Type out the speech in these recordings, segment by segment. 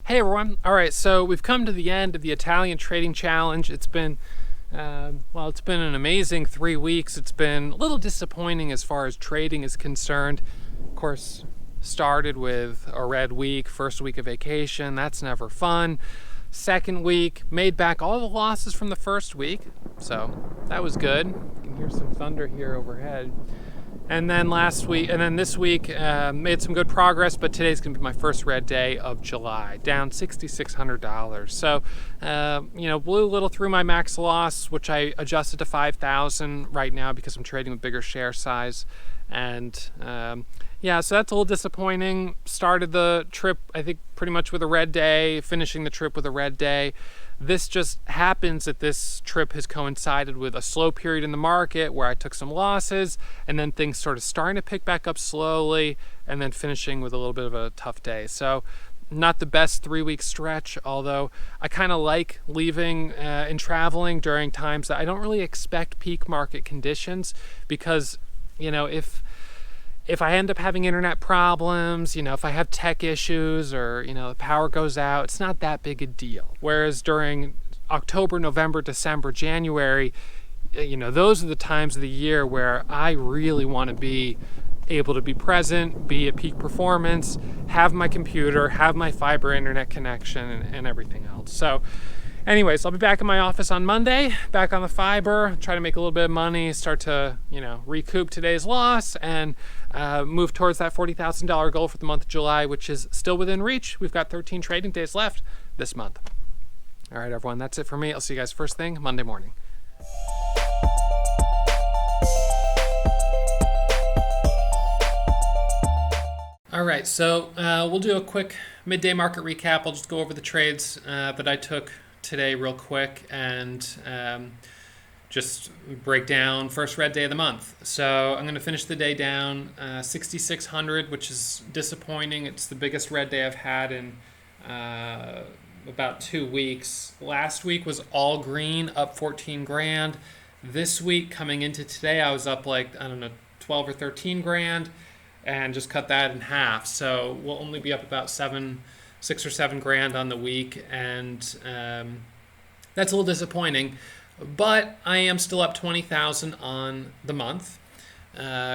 Hey everyone. All right, so we've come to the end of the Italian Trading Challenge. It's been it's been an amazing 3 weeks. It's been a little disappointing as far as trading is concerned. Of course, started with a red week, first week of vacation. That's never fun. Second week, made back all the losses from the first week, so that was good. You can hear some thunder here overhead. And then this week, made some good progress, but today's going to be my first red day of July, down $6,600. So, blew a little through my max loss, which I adjusted to 5,000 right now because I'm trading with bigger share size. And so that's a little disappointing. Started the trip, I think, pretty much with a red day, finishing the trip with a red day. This just happens that this trip has coincided with a slow period in the market where I took some losses, and then things sort of starting to pick back up slowly, and then finishing with a little bit of a tough day. So not the best 3-week stretch, although I kind of like leaving and traveling during times that I don't really expect peak market conditions, because if I end up having internet problems, if I have tech issues or, the power goes out, it's not that big a deal. Whereas during October, November, December, January, those are the times of the year where I really want to be able to be present, be at peak performance, have my computer, have my fiber internet connection, and everything else. So anyways, I'll be back in my office on Monday, back on the fiber, try to make a little bit of money, start to, recoup today's loss, and move towards that $40,000 goal for the month of July, which is still within reach. We've got 13 trading days left this month. All right, everyone, that's it for me. I'll see you guys first thing Monday morning. All right, so we'll do a quick midday market recap. I'll just go over the trades that I took today real quick and just break down first red day of the month. So I'm going to finish the day down 6,600, which is disappointing. It's the biggest red day I've had in about 2 weeks. Last week was all green, up 14 grand. This week coming into today, I was up 12 or 13 grand, and just cut that in half. So we'll only be up about 6 or 7 grand on the week, and that's a little disappointing. But I am still up 20,000 on the month,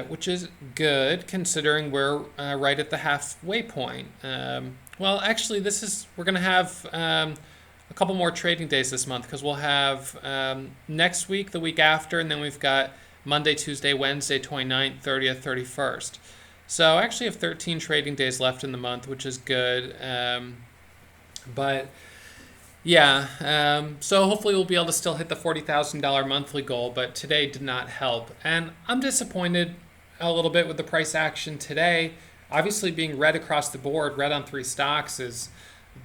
which is good considering we're right at the halfway point. Actually, we're going to have a couple more trading days this month, because we'll have next week, the week after, and then we've got Monday, Tuesday, Wednesday, 29th, 30th, 31st. So I actually have 13 trading days left in the month, which is good. So hopefully we'll be able to still hit the $40,000 monthly goal, but today did not help. And I'm disappointed a little bit with the price action today. Obviously being red across the board, red on 3 stocks, is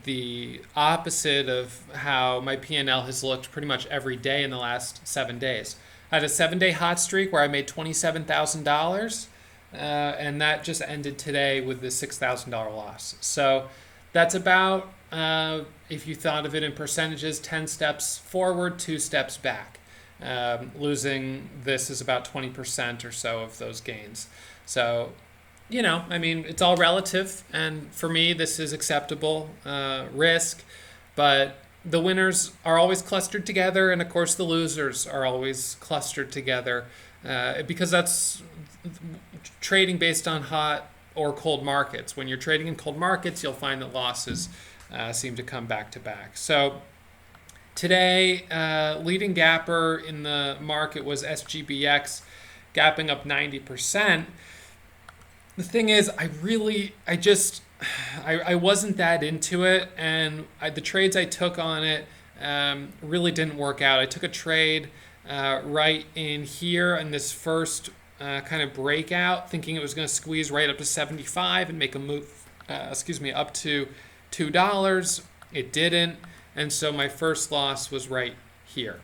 the opposite of how my P&L has looked pretty much every day in the last 7 days. I had a 7-day hot streak where I made $27,000. And that just ended today with the $6,000 loss. So that's about, if you thought of it in percentages, 10 steps forward, 2 steps back. Losing this is about 20% or so of those gains. So, it's all relative. And for me, this is acceptable risk. But the winners are always clustered together. And of course, the losers are always clustered together. Because that's trading based on hot or cold markets. When you're trading in cold markets, you'll find that losses seem to come back to back. So today, leading gapper in the market was SGBX, gapping up 90%. The thing is, I wasn't that into it, and the trades I took on it really didn't work out. I took a trade right in here in this first kind of breakout, thinking it was going to squeeze right up to 75 and make a move, up to $2. It didn't, and so my first loss was right here.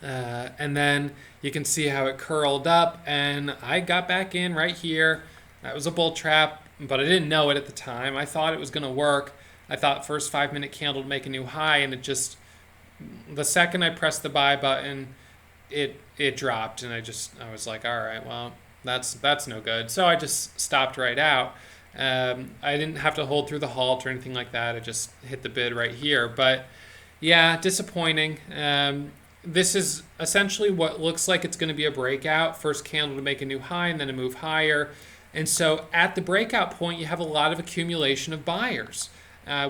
And then you can see how it curled up, and I got back in right here. That was a bull trap, but I didn't know it at the time. I thought it was going to work. I thought first 5-minute candle to make a new high, and the second I pressed the buy button, it dropped, and I was like, all right, well, that's no good. So I just stopped right out, I didn't have to hold through the halt or anything like that. I just hit the bid right here. But yeah, disappointing. This is essentially what looks like it's going to be a breakout. First candle to make a new high and then a move higher. And so at the breakout point, you have a lot of accumulation of buyers,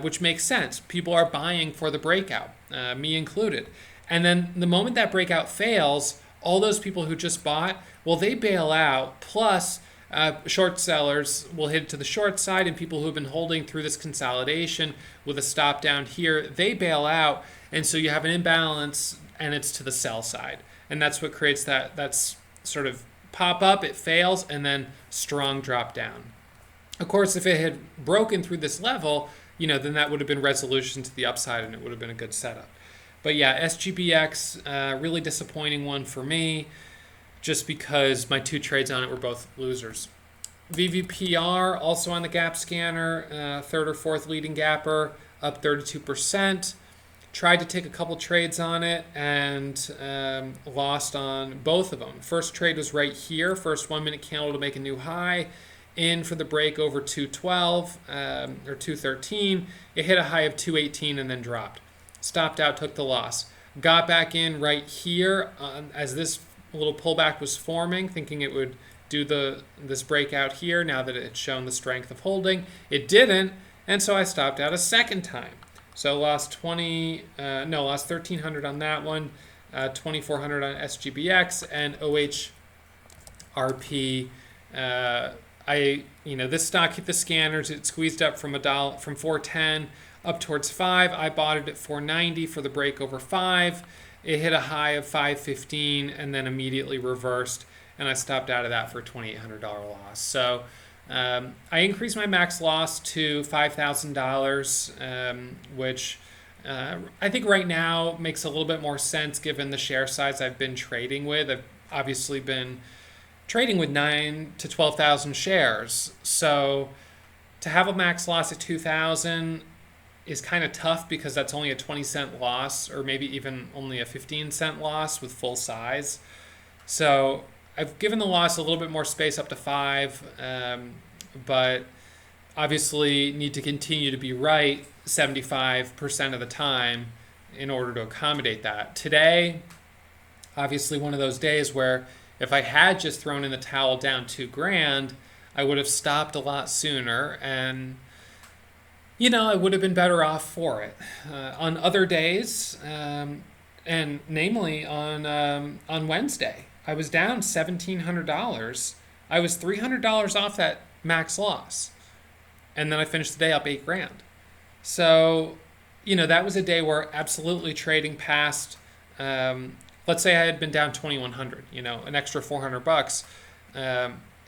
which makes sense. People are buying for the breakout, me included. And then the moment that breakout fails, all those people who just bought, well, they bail out. Plus, short sellers will hit to the short side, and people who have been holding through this consolidation with a stop down here, they bail out. And so you have an imbalance, and it's to the sell side. And that's what creates that's sort of pop up, it fails, and then strong drop down. Of course, if it had broken through this level, then that would have been resolution to the upside, and it would have been a good setup. But yeah, SGBX, really disappointing one for me, just because my two trades on it were both losers. VVPR, also on the gap scanner, third or fourth leading gapper, up 32%. Tried to take a couple trades on it and lost on both of them. First trade was right here, first 1 minute candle to make a new high, in for the break over 212 or 213. It hit a high of 218 and then dropped. Stopped out, took the loss. Got back in right here as this little pullback was forming, thinking it would do this breakout here now that it had shown the strength of holding. It didn't, and so I stopped out a second time. So lost lost 1,300 on that one, 2,400 on SGBX, and OHRP. This stock hit the scanners. It squeezed up from from 410 up towards 5. I bought it at 490 for the break over 5. It hit a high of 515 and then immediately reversed, and I stopped out of that for a $2,800 loss. So I increased my max loss to $5,000, which I think right now makes a little bit more sense given the share size I've been trading with. I've obviously been trading with 9,000 to 12,000 shares. So to have a max loss at 2,000 is kind of tough because that's only a 20-cent loss, or maybe even only a 15-cent loss with full size. So I've given the loss a little bit more space up to 5, but obviously need to continue to be right 75% of the time in order to accommodate that. Today, obviously one of those days where if I had just thrown in the towel down $2,000, I would have stopped a lot sooner, and I would have been better off for it. On other days, and namely on Wednesday, I was down $1,700. I was $300 off that max loss, and then I finished the day up $8,000. So, that was a day where absolutely trading past. Let's say I had been down 2,100. An extra $400.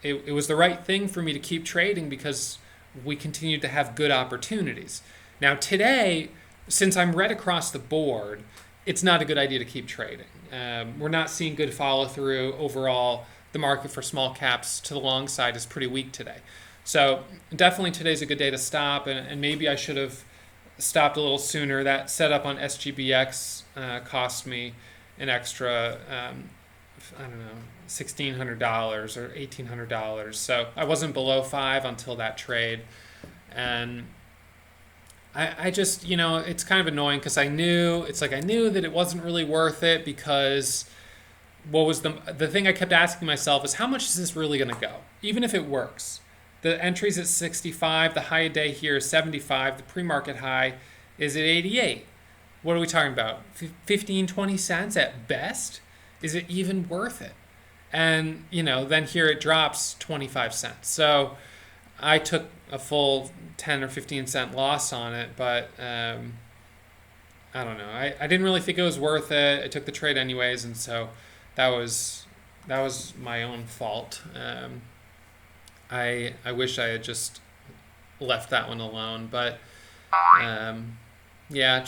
It was the right thing for me to keep trading because we continued to have good opportunities. Now today, since I'm red across the board, it's not a good idea to keep trading. We're not seeing good follow through overall. The market for small caps to the long side is pretty weak today. So definitely today's a good day to stop, and maybe I should have stopped a little sooner. That setup on SGBX cost me an extra, $1,600 or $1,800. So I wasn't below 5 until that trade. And I just, it's kind of annoying because I knew that it wasn't really worth it, because what was the thing I kept asking myself is, how much is this really going to go? Even if it works. The entry's at 65, the high a day here is 75, the pre-market high is at 88. What are we talking about? 15, 20 cents at best? Is it even worth it? And, then here it drops 25 cents. So I took a full 10 or 15 cent loss on it, but I don't know. I didn't really think it was worth it. I took the trade anyways, and so that was my own fault. I wish I had just left that one alone, but yeah,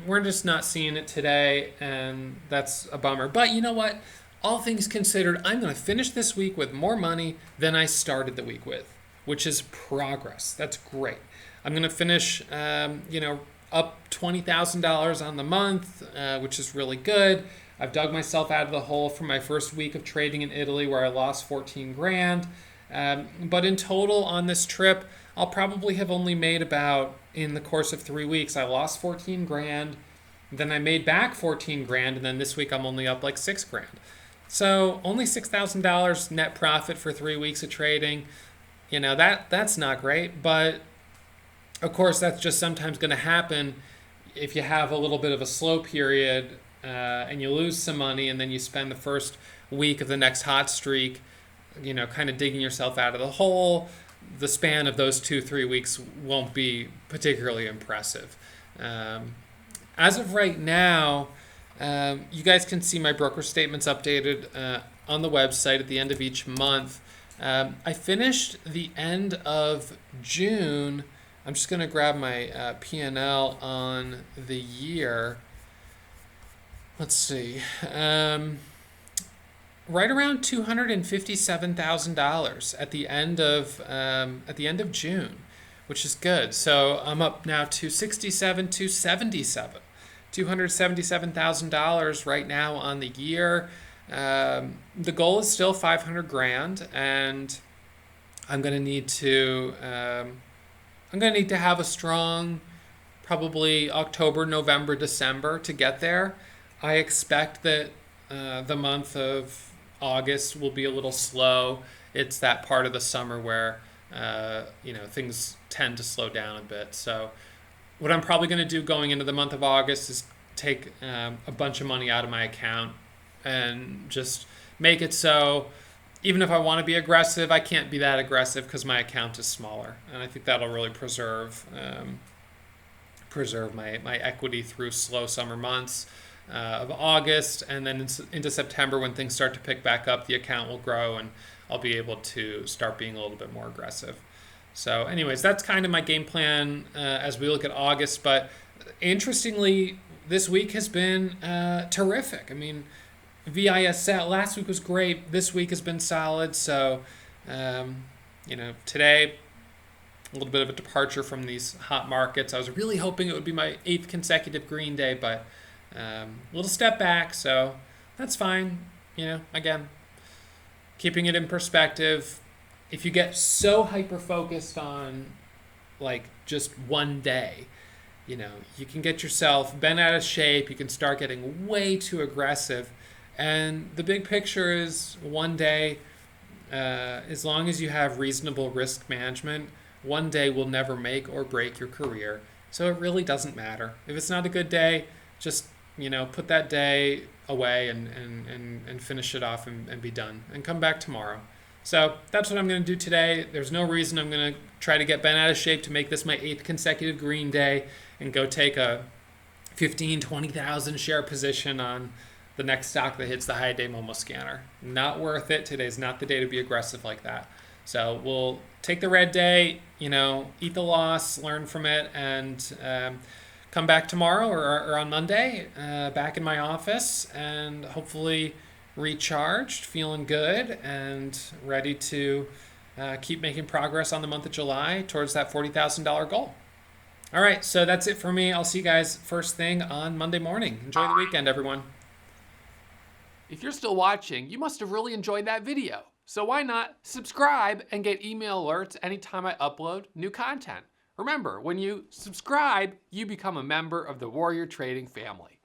we're just not seeing it today, and that's a bummer. But you know what? All things considered, I'm going to finish this week with more money than I started the week with, which is progress. That's great. I'm going to finish, up $20,000 on the month, which is really good. I've dug myself out of the hole from my first week of trading in Italy, where I lost $14,000. But in total on this trip, I'll probably have only made about, in the course of 3 weeks, I lost 14 grand, then I made back 14 grand, and then this week I'm only up like 6 grand. So only $6,000 net profit for 3 weeks of trading. That's not great, but of course that's just sometimes going to happen if you have a little bit of a slow period and you lose some money, and then you spend the first week of the next hot streak, kind of digging yourself out of the hole. The span of those 2-3 weeks won't be particularly impressive. As of right now, you guys can see my broker statements updated on the website at the end of each month. I finished the end of June. I'm just going to grab my P&L on the year. Let's see. Right around $257,000 at the end of June, which is good. So I'm up now to $277,000 right now on the year. The goal is still 500 grand, and I'm going to need to have a strong, probably October, November, December to get there. I expect that the month of August will be a little slow. It's that part of the summer where things tend to slow down a bit. So what I'm probably going to do going into the month of August is take a bunch of money out of my account and just make it so even if I want to be aggressive, I can't be that aggressive because my account is smaller. And I think that'll really preserve my equity through slow summer months of August, and then into September when things start to pick back up, the account will grow and I'll be able to start being a little bit more aggressive. So anyways, that's kind of my game plan as we look at August. But interestingly, this week has been terrific. I mean, VIS last week was great. This week has been solid. So, today, a little bit of a departure from these hot markets. I was really hoping it would be my 8th consecutive green day, but a little step back. So that's fine. Again, keeping it in perspective. If you get so hyper-focused on like just one day, you can get yourself bent out of shape. You can start getting way too aggressive. And the big picture is one day, as long as you have reasonable risk management, one day will never make or break your career. So it really doesn't matter. If it's not a good day, just, put that day away and finish it off and be done and come back tomorrow. So that's what I'm going to do today. There's no reason I'm going to try to get bent out of shape to make this my 8th consecutive green day and go take a 20,000 share position on the next stock that hits the high day Momo scanner. Not worth it. Today's not the day to be aggressive like that. So we'll take the red day, eat the loss, learn from it, and come back tomorrow or on Monday, back in my office, and hopefully recharged, feeling good, and ready to keep making progress on the month of July towards that $40,000 goal. All right, so that's it for me. I'll see you guys first thing on Monday morning. Enjoy the weekend, everyone. If you're still watching, you must have really enjoyed that video. So why not subscribe and get email alerts anytime I upload new content? Remember, when you subscribe, you become a member of the Warrior Trading family.